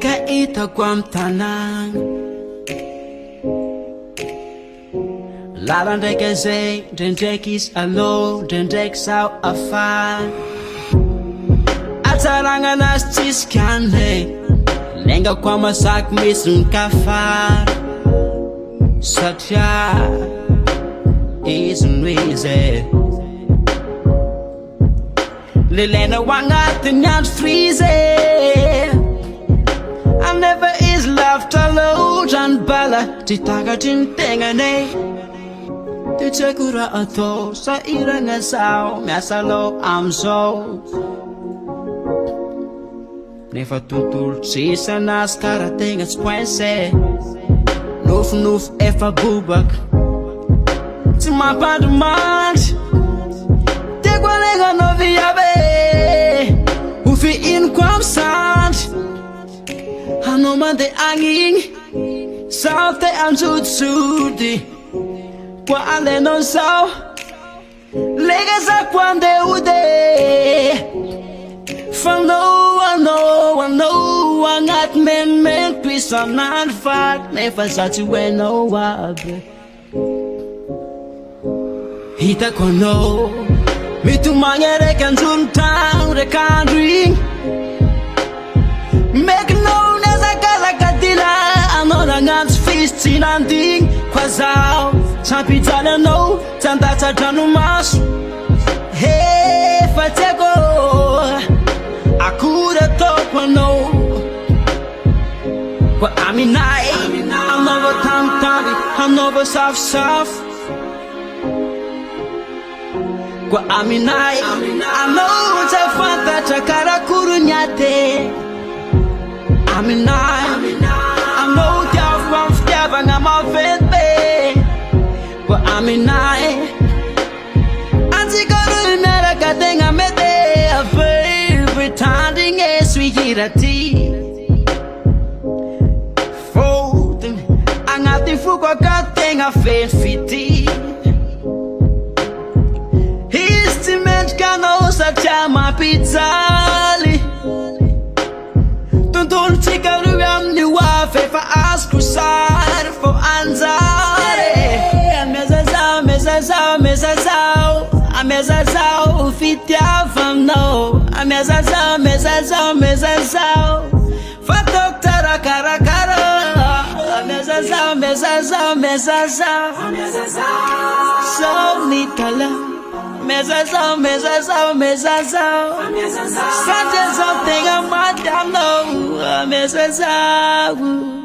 kaita kwam tanang Lalan dek zay, den dek is alo, den dek sao afan Atarangan as tiskane Lenga kwa masak misun kafar Satya isn't easy Lilena wangat nyan freeze I never is left alone Jan bala titaga tintenga ne Tichekura ato sa iranga sao Miasalo I'm so Nefa tutul sisa nas karating at squense Nuf nuf efa bubak Timapa dumant Tegwalega noviabe Ufi in kwam sant Hanoman de anging Saute am zutsudi Kwa ale non sao Lega sa kwande ude From no one at men Twist on not fat Never such a way no wabe Hita kono Mitu mangere kan zuntang de kan drink Make known as a galakadila Another man's fist in anding Kwazao Champitana no Tandata tanumas Hey fatego Akuda topa no But I'm in night I'm never tam I'm never soft Kwa aminai I know it's a fanta chakara kurunyate Aminai I know tiafam ftiavanga mafete Kwa aminai Antikoro inera katenga mete A favorite handing es wikirati Folding Angati fukwa katenga fiti Sa chama pizzali Tuntun chika rugam ni wafe fa askusar Fo anzare Amezazao Fitia fam no Amezazao Fa doktara karakara Amezazao So nikala Mezazao Such as something I'm not down low Mezazao